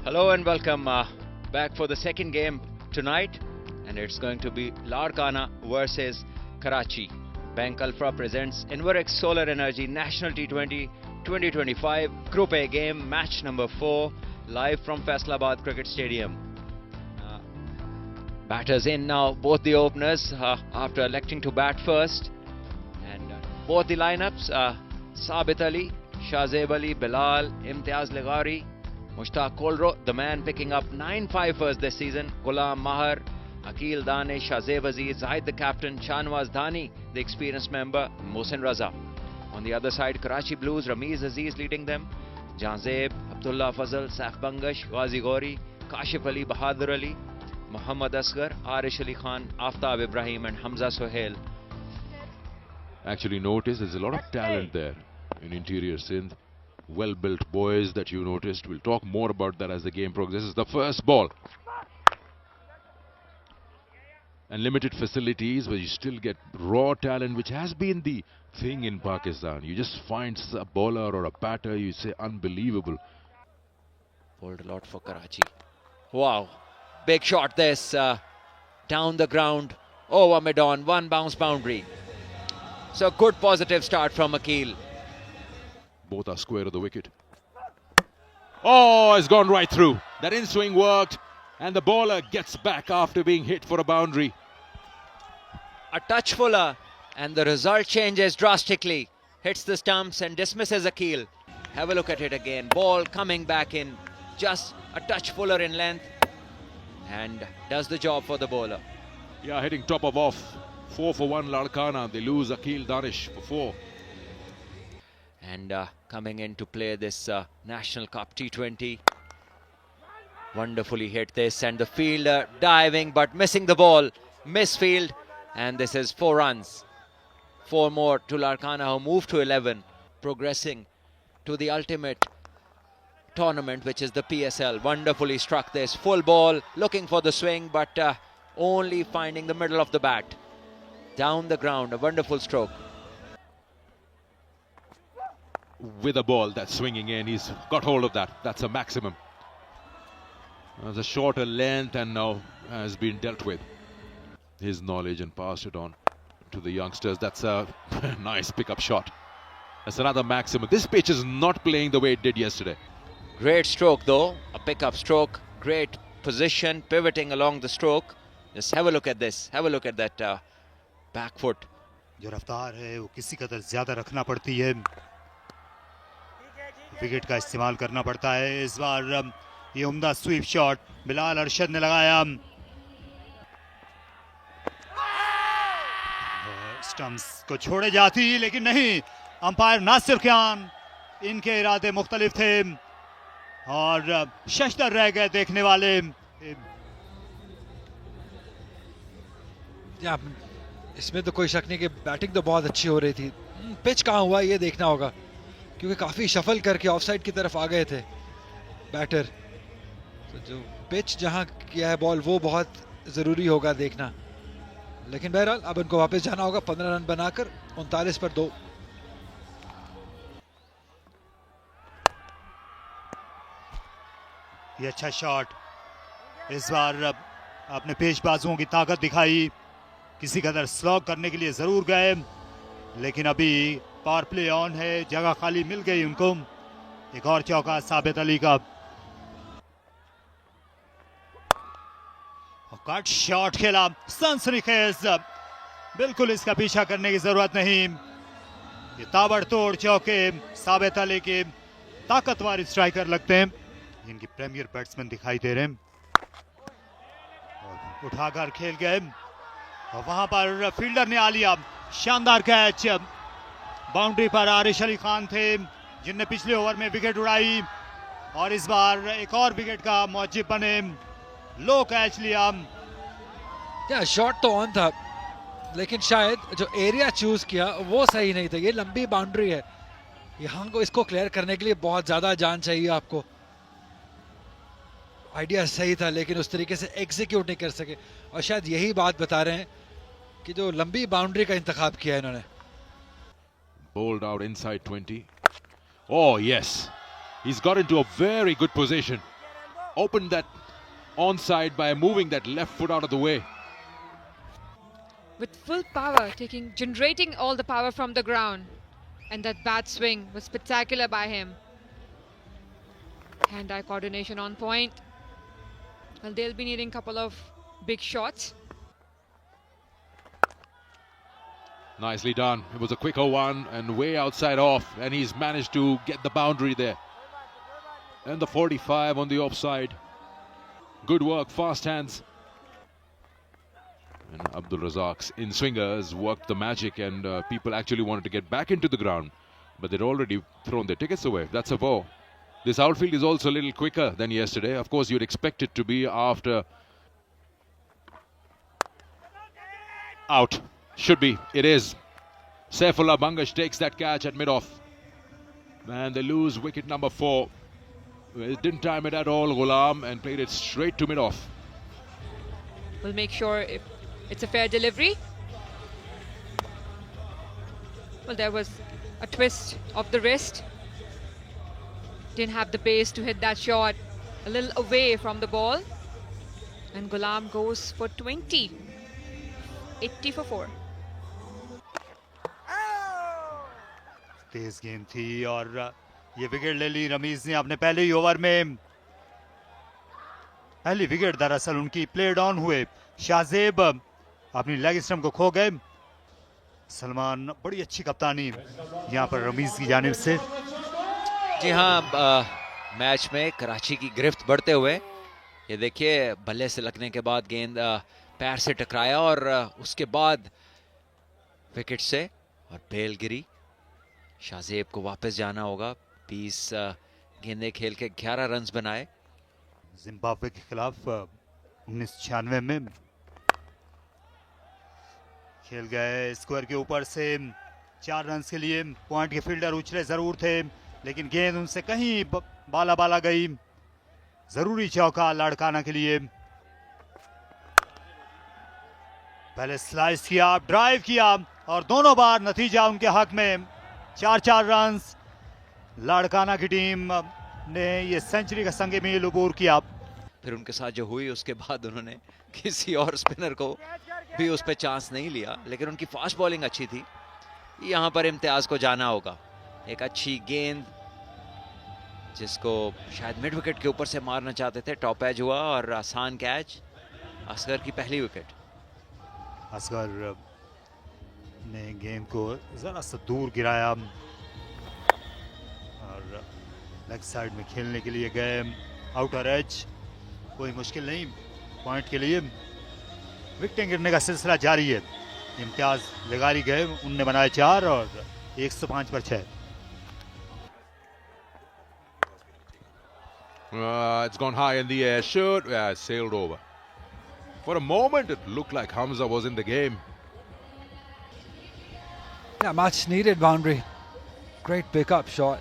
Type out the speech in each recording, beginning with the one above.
Hello and welcome back for the second game tonight, and it's going to be Larkana versus Karachi. Bank Alpha presents Inverex Solar Energy National T20 2025 Group A game, match number 4, live from Faisalabad Cricket Stadium. Batters in now, both the openers after electing to bat first, and both the lineups: Sabit Ali, Shahzeb Ali, Bilal, Imtiaz Ligari, Mushtaq Kolro, the man picking up 9 fifers this season, Ghulam Mahar, Akil Danish, Shahzeb Aziz, Zahid the captain, Shahnawaz Dhani, the experienced member, Mohsin Raza. On the other side, Karachi Blues, Ramiz Aziz leading them, Janzeb, Abdullah Fazal, Saif Bangash, Ghazi Ghauri, Kashif Ali, Bahadur Ali, Muhammad Asghar, Arish Ali Khan, Aftab Ibrahim and Hamza Sohail. Actually notice there's a lot of talent there in interior Sindh. Well-built boys that you noticed. We'll talk more about that as the game progresses. The first ball. And limited facilities, but you still get raw talent, which has been the thing in Pakistan. You just find a bowler or a batter, you say unbelievable. Bowled a lot for Karachi. Wow. Big shot this. Down the ground. Over mid-on. One bounce boundary. So good positive start from Akil. Both are square of the wicket. Oh, it's gone right through. That in-swing worked, and the bowler gets back after being hit for a boundary. A touch fuller, and the result changes drastically. Hits the stumps and dismisses Akil. Have a look at it again. Ball coming back in, just a touch fuller in length, and does the job for the bowler. Yeah, hitting top of off. 4 for 1 Larkana. They lose Akil Danish for 4. And coming in to play this National Cup T20. Wonderfully hit this, and the fielder diving but missing the ball. Misfield, and this is 4 runs. 4 more to Larkana, who move to 11, progressing to the ultimate tournament, which is the PSL. Wonderfully struck this. Full ball, looking for the swing, but only finding the middle of the bat. Down the ground, a wonderful stroke. With a ball that's swinging in, he's got hold of that. That's a maximum. There's a shorter length and now has been dealt with. His knowledge and passed it on to the youngsters. That's a nice pickup shot. That's another maximum. This pitch is not playing the way it did yesterday. Great stroke though, a pickup stroke. Great position, pivoting along the stroke. Just have a look at this. Have a look at that back foot. जो रफ्तार है वो किसी कदर ज़्यादा रखना पड़ती है, विकेट का इस्तेमाल करना पड़ता है. इस बार ये उम्दा स्वीप शॉट बिलाल अरशद ने लगाया. स्टंप्स को छोड़े जाती, लेकिन नहीं. अंपायर नासिर खान, इनके इरादे मुख्तलिफ थे और शशदर रह गए देखने वाले. इसमें तो कोई शक नहीं कि बैटिंग तो बहुत अच्छी हो रही थी. पिच कहाँ हुआ ये देखना होगा, क्योंकि काफ़ी शफल करके ऑफसाइड की तरफ आ गए थे बैटर. तो जो पिच जहां किया है बॉल, वो बहुत ज़रूरी होगा देखना. लेकिन बहरहाल अब उनको वापस जाना होगा 15 रन बनाकर 39 पर 2. ये अच्छा शॉट. इस बार अपने पेशबाजुओं की ताकत दिखाई. किसी कदर स्लॉग करने के लिए ज़रूर गए, लेकिन अभी पावर प्ले ऑन है, जगह खाली मिल गई उनको. एक और चौका साबित अली का. कट शॉट खेला, सनसनीखेज. बिल्कुल इसका पीछा करने की जरूरत नहीं. ये ताबड़तोड़ चौके साबित अली के ताकतवर स्ट्राइकर लगते हैं. इनकी प्रीमियर बैट्समैन दिखाई दे रहे हैं. और उठाकर खेल गए, और वहां पर फील्डर ने आ लिया. शानदार कैच. बाउंड्री पर आरिश अली खान थे, जिनने पिछले ओवर में विकेट उड़ाई, और इस बार एक और विकेट का मौजिब बने. लो कैच लिया. या शॉट तो ऑन था, लेकिन शायद जो एरिया चूज किया वो सही नहीं था. ये लंबी बाउंड्री है, यहाँ को इसको क्लियर करने के लिए बहुत ज्यादा जान चाहिए आपको. आइडिया सही था, लेकिन उस तरीके से एग्जीक्यूट नहीं कर सके, और शायद यही बात बता रहे हैं कि जो लंबी बाउंड्री का इंतखाब किया है इन्होंने. Bowled out inside 20. Oh yes, he's got into a very good position. opened that onside by moving that left foot out of the way. With full power, generating all the power from the ground. And that bat swing was spectacular by him. Hand-eye coordination on point. Well, they'll be needing a couple of big shots. Nicely done. It was a quicker one and way outside off, and he's managed to get the boundary there. And the 45 on the offside. Good work, fast hands. And Abdul Razak's in-swingers worked the magic, and people actually wanted to get back into the ground, but they'd already thrown their tickets away. That's a four. This outfield is also a little quicker than yesterday. Of course, you'd expect it to be after. Out. Should be. It is. Saifullah Bangash takes that catch at mid-off. And they lose wicket number 4. It didn't time it at all, Ghulam, and played it straight to mid-off. We'll make sure if it's a fair delivery. Well, there was a twist of the wrist. Didn't have the pace to hit that shot. A little away from the ball. And Ghulam goes for 20. 80 for 4. Tej game थी और ये wicket ले ली रमीज ने अपने पहले ही over में. पहली wicket दरअसल उनकी प्लेड ऑन हुए. शाहजेब अपनी लेग स्टंप को खो गए. सलमान, बड़ी अच्छी कप्तानी यहाँ पर रमीज की जानिब से. जी हाँ, मैच में कराची की गिरफ्त बढ़ते हुए. ये देखिए, बल्ले से लगने के बाद गेंद पैर से टकराया और उसके बाद विकेट से और बेल गिरी. शाहजेब को वापस जाना होगा. 20 गेंदें खेल के 11 रन्स बनाए. जिम्बाब्वे के खिलाफ 1996 में खेल गए. स्क्वायर के ऊपर से 4 रन्स के लिए पॉइंट के फील्डर उछले जरूर थे, लेकिन गेंद उनसे कहीं बाला गई. जरूरी चौका लाड़काना के लिए. पहले स्लाइस किया, ड्राइव किया और दोनों बार नतीजा उनके हक में. 4 रन्स. लाड़काना की टीम ने ये सेंचुरी का संगे मील अबूर किया. फिर उनके साथ जो हुई उसके बाद उन्होंने किसी और स्पिनर को भी उस पर चांस नहीं लिया, लेकिन उनकी फास्ट बॉलिंग अच्छी थी. यहां पर इम्तियाज को जाना होगा. एक अच्छी गेंद जिसको शायद मिड विकेट के ऊपर से मारना चाहते थे. टॉप एज हुआ और आसान कैच. असगर की पहली विकेट. असगर ने गेंद को जरा सा दूर गिराया और लेग साइड में खेलने के लिए गए. आउटर एज, कोई मुश्किल नहीं पॉइंट के लिए. विकेटें गिरने का सिलसिला जारी है. इम्तियाज लगारी गए, उनने बनाए 4 और 105 पर 6. It's gone high in the air. Should sailed over. For a moment, it looked like Hamza was in the game. Yeah, much needed boundary. Great pickup shot.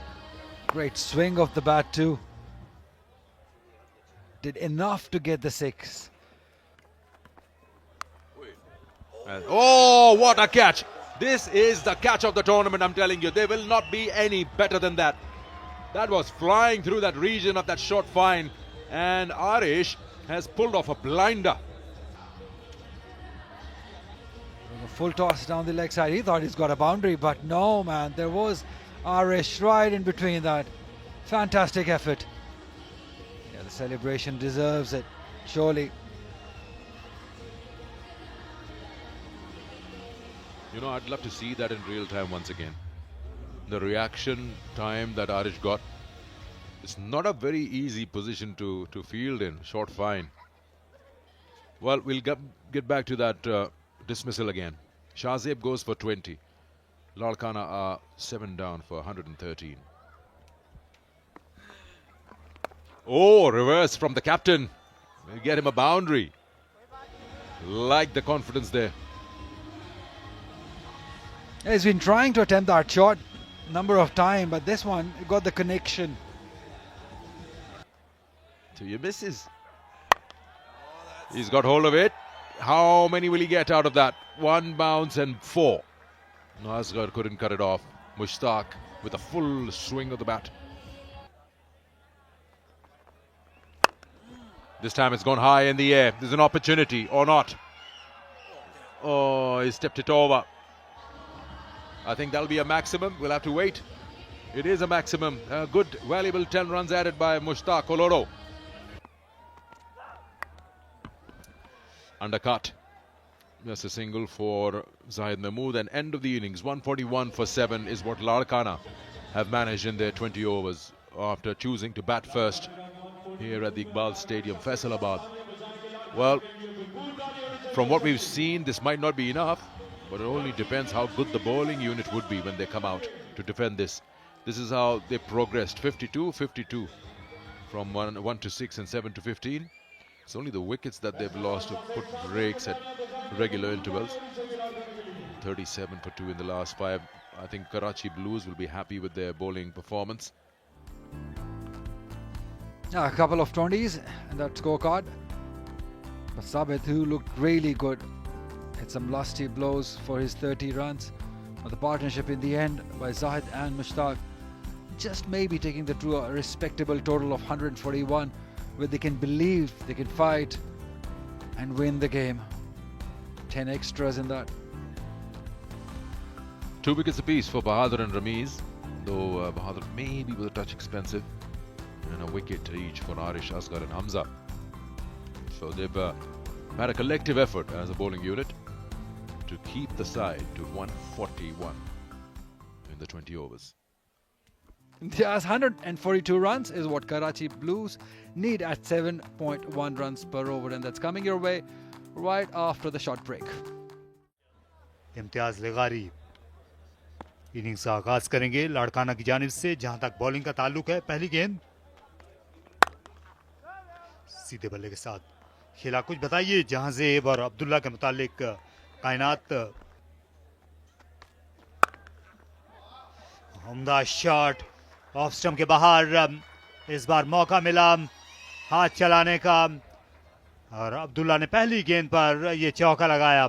Great swing of the bat too. Did enough to get the 6. Oh, what a catch! This is the catch of the tournament, I'm telling you. There will not be any better than that. That was flying through that region of that short fine, and Arish has pulled off a blinder. A full toss down the leg side. He thought he's got a boundary, but no, man. There was Arish right in between that. Fantastic effort. Yeah, the celebration deserves it, surely. You know, I'd love to see that in real time once again. The reaction time that Arish got. It's not a very easy position to field in, short fine. Well, we'll get back to that dismissal again. Shahzeb goes for 20. Larkana are 7 down for 113. Oh, reverse from the captain. We'll get him a boundary. Like the confidence there. He's been trying to attempt that shot number of times, but this one got the connection. To your misses. He's got hold of it. How many will he get out of that? 1 bounce and 4. No, Asghar couldn't cut it off. Mushtaq with a full swing of the bat. This time it's gone high in the air. There's an opportunity or not. Oh, he stepped it over. I think that'll be a maximum. We'll have to wait. It is a maximum. A good, valuable 10 runs added by Mushtaq Oloro. Undercut. Just a single for Zahid Mahmood. And end of the innings. 141 for 7 is what Larkana have managed in their 20 overs after choosing to bat first here at the Iqbal Stadium, Faisalabad. Well, from what we've seen, this might not be enough, but it only depends how good the bowling unit would be when they come out to defend this. This is how they progressed. 52, 52 from 1 to 6 and 7 to 15. It's only the wickets that they've lost to put breaks at regular intervals. 37 for 2 in the last 5. I think Karachi Blues will be happy with their bowling performance. A couple of 20s in that scorecard. But Sabit, who looked really good, hit some lusty blows for his 30 runs. But the partnership in the end by Zahid and Mushtaq just maybe taking the to a respectable total of 141, where they can believe they can fight and win the game. 10 extras in that. 2 wickets apiece for Bahadur and Ramiz, though Bahadur maybe was a touch expensive. And a wicket each for Arish, Asghar and Hamza. So they've had a collective effort as a bowling unit to keep the side to 141 in the 20 overs. Yes, 142 runs is what Karachi Blues need at 7.1 runs per over, and that's coming your way right after the short break. Imtiaz लगारी innings का आगाज करेंगे लाड़काना की जानिब से, जहां तक bowling का ताल्लुक है। पहली गेंद सीधे बल्ले के साथ खेला। कुछ बताइए जहांजेब और अब्दुल्ला के मुतालिक कायनात। उम्दा शॉट ऑफ स्टंप के बाहर। इस बार मौका मिला हाथ चलाने का और अब्दुल्ला ने पहली गेंद पर यह चौका लगाया।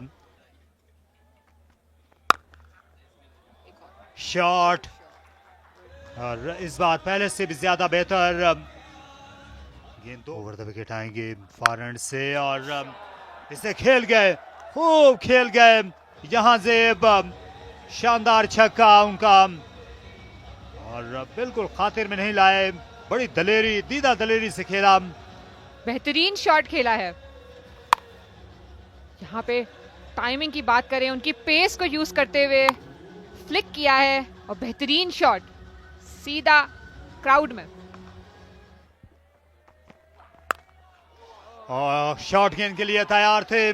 शॉट और इस बार पहले से भी ज्यादा बेहतर गेंद तो ओवर द विकेट आएंगे फॉरहैंड से और इसे खेल गए, खूब खेल गए जहांजेब। शानदार छक्का उनका और बिल्कुल खातिर में नहीं लाए। बड़ी दलेरी, दीदा दलेरी से खेला। बेहतरीन शॉट खेला है। यहाँ पे टाइमिंग की बात करें, उनकी पेस को यूज करते हुए फ्लिक किया है और बेहतरीन शॉट सीधा क्राउड में। और शॉट गेंद के लिए तैयार थे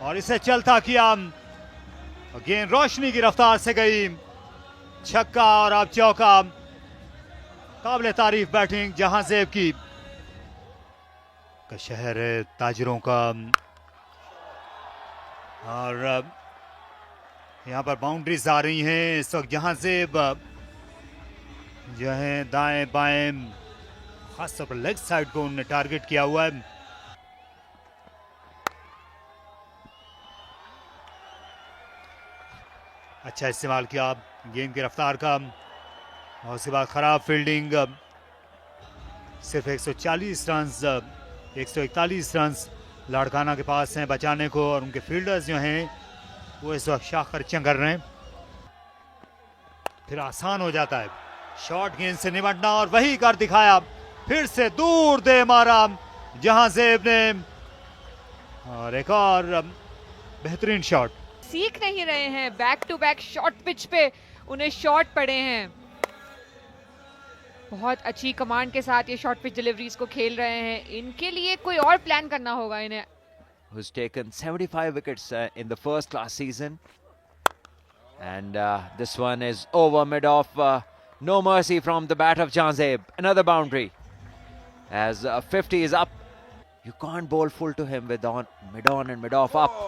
और इसे चलता किया। गेंद रोशनी की रफ्तार से गई, छक्का और अब चौका। काबिल तारीफ बैटिंग जहांजेब की। शहर ताजरों का और यहाँ पर बाउंड्रीज आ रही हैं इस वक्त। जहांजेब जो है दाएं बाएं, खासतौर पर लेग साइड को उन्होंने टारगेट किया हुआ है। अच्छा इस्तेमाल किया गेंद की रफ्तार का और उसके बाद खराब फील्डिंग। सिर्फ 141 रन 141 रन लाड़काना के पास हैं बचाने को और उनके फील्डर्स जो हैं वो इस वक्त शाख खर्चियां कर रहे हैं। फिर आसान हो जाता है शॉर्ट गेंद से निपटना और वही कर दिखाया। फिर से दूर दे मारा जहांजेब ने और एक और बेहतरीन शॉट। सीख नहीं रहे हैं, back to back short pitch पे उन्हें शॉट पड़े हैं। बहुत अच्छी कमांड के साथ ये शॉर्ट पिच डिलीवरीज को खेल रहे हैं। इनके लिए कोई और प्लान करना होगा इन्हें। Who's taken 75 wickets in the first class season, and this one is over mid off. No mercy from the bat of Jhanzeb. Another boundary as 50 is up. You can't bowl full to him with mid on and mid off up,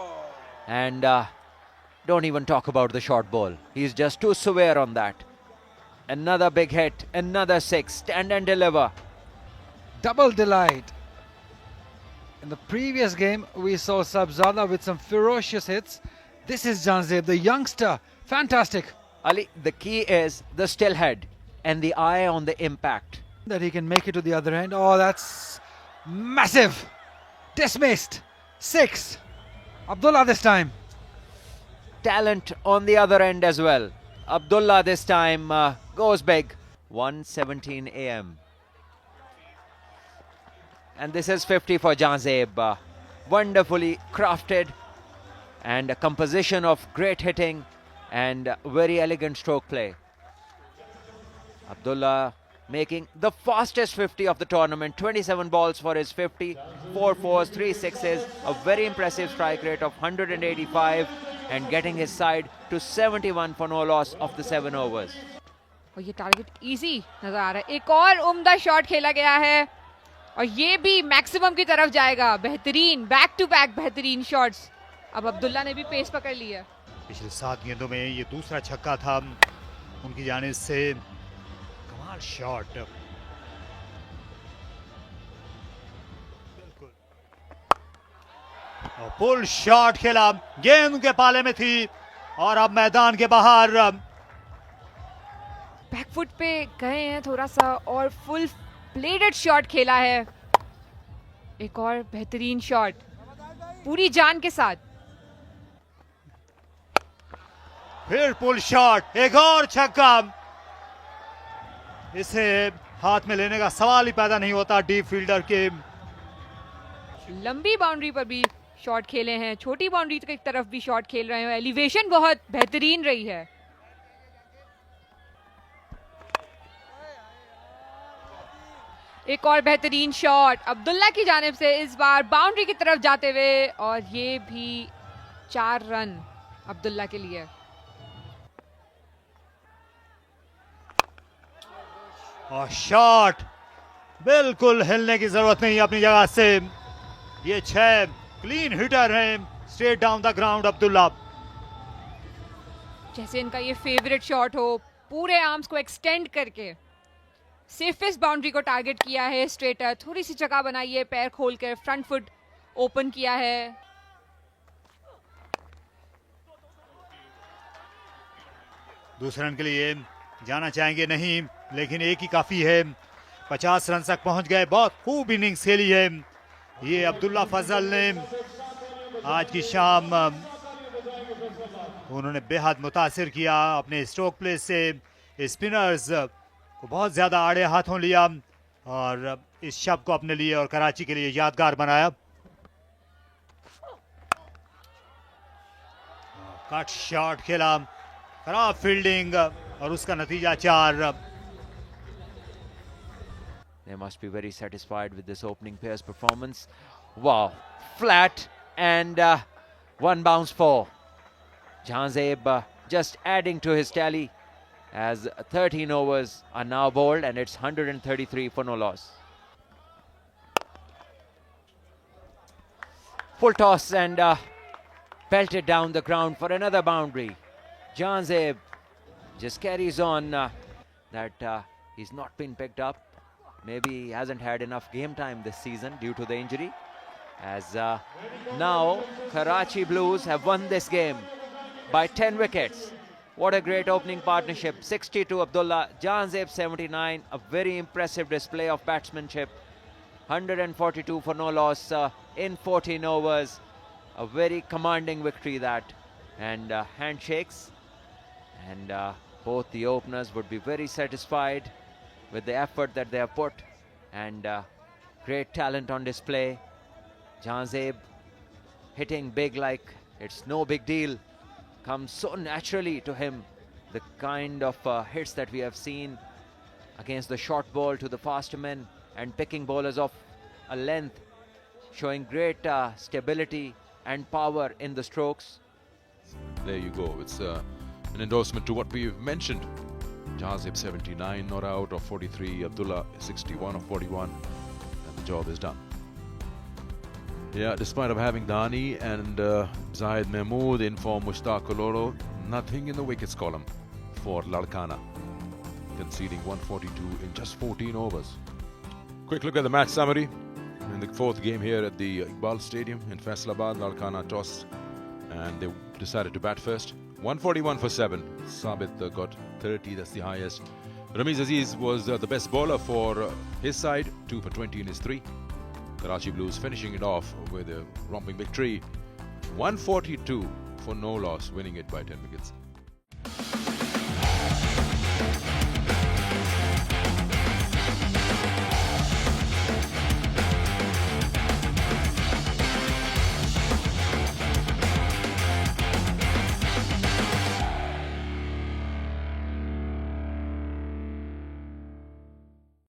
and don't even talk about the short ball. He's just too severe on that. Another big hit, another 6. Stand and deliver. Double delight. In the previous game, we saw Sabzada with some ferocious hits. This is Jhanzeb, the youngster. Fantastic. Ali, the key is the still head and the eye on the impact. That he can make it to the other end. Oh, that's Massive. Dismissed. 6. Abdullah this time. Talent on the other end as well. Abdullah this time goes big. 1:17 a.m. And this is 50 for Jahazeb. Wonderfully crafted and a composition of great hitting and very elegant stroke play. Abdullah making the fastest 50 of the tournament. 27 balls for his 50, 4 fours, 3 sixes, a very impressive strike rate of 185 and getting his side to 71 for no loss of the 7 overs. और ये target easy नजर आ रहा है. एक और उम्दा shot खेला गया है और ये भी मैक्सिमम की तरफ जाएगा. बेहतरीन बैक टू बैक बेहतरीन शॉट्स. अब अब्दुल्ला ने भी पेस पकड़ लिया. पिछले 7 गेंदों में ये दूसरा छक्का था उनकी जानिब से. कमाल शॉट. बिल्कुल. और पुल शॉट खेला. गेंद उनके पाले में थी और अब मैदान के बाहर. बैकफुट पे गए हैं थोड़ा सा और फुल प्लेटेड शॉट खेला है. एक और बेहतरीन शॉट पूरी जान के साथ. फिर पुल शॉट. एक और छक्का. इसे हाथ में लेने का सवाल ही पैदा नहीं होता डीप फील्डर के. लंबी बाउंड्री पर भी शॉट खेले हैं. छोटी बाउंड्री की तरफ भी शॉट खेल रहे हैं. एलिवेशन बहुत बेहतरीन रही है. एक और बेहतरीन शॉट अब्दुल्ला की जानिब से इस बार बाउंड्री की तरफ जाते हुए और ये भी 4 रन अब्दुल्ला के लिए. और शॉट बिल्कुल हिलने की जरूरत नहीं अपनी जगह से. ये 6 क्लीन हिटर हैं. Straight down the ground Abdullah. जैसे इनका ये फेवरेट शॉट हो. पूरे आर्म्स को एक्सटेंड करके सेफेस्ट बाउंड्री को टारगेट किया है. स्ट्रेटर थोड़ी सी जगह बनाई है. पैर खोलकर फ्रंट फुट ओपन किया है. दूसरे रन के लिए जाना चाहेंगे नहीं लेकिन एक ही काफी है. 50 रन तक पहुंच गए. बहुत खूब इनिंग्स खेली है ये अब्दुल्ला फजल ने. आज की शाम उन्होंने बेहद मुतासिर किया अपने स्ट्रोक प्ले से. स्पिनर्स को बहुत ज्यादा आड़े हाथों लिया और इस शब को अपने लिए और कराची के लिए यादगार बनाया. कट शॉट खेला. खराब फील्डिंग और उसका नतीजा 4. They must be very satisfied with this opening pair's performance. Wow, flat and 1 bounce for Jahazeb, just adding to his tally as 13 overs are now bowled and it's 133 for no loss. Full toss and pelted down the ground for another boundary. Jahazeb just carries on that he's not been picked up. Maybe he hasn't had enough game time this season due to the injury. As now Karachi Blues have won this game by 10 wickets. What a great opening partnership. 62 Abdullah, Jahazeb 79. A very impressive display of batsmanship. 142 for no loss in 14 overs. A very commanding victory that. And handshakes. And both the openers would be very satisfied with the effort that they have put. And great talent on display. Jahazeb hitting big like it's no big deal. Comes so naturally to him. The kind of hits that we have seen against the short ball to the faster men and picking bowlers off a length, showing great stability and power in the strokes. There you go. It's an endorsement to what we've mentioned. Jahazeb 79 not out of 43, Abdullah 61 of 41, and the job is done. Yeah, despite of having Dani and Zahid Mahmood in for Mushtaq Koloro, nothing in the wickets column for Larkana, conceding 142 in just 14 overs. Quick look at the match summary. In the 4th game here at the Iqbal Stadium in Faisalabad, Larkana tossed and they decided to bat first. 141 for 7. Sabit got 30, that's the highest. Ramiz Aziz was the best bowler for his side, 2 for 20 in his 3. Karachi Blues finishing it off with a romping victory. 142 for no loss, winning it by 10 wickets.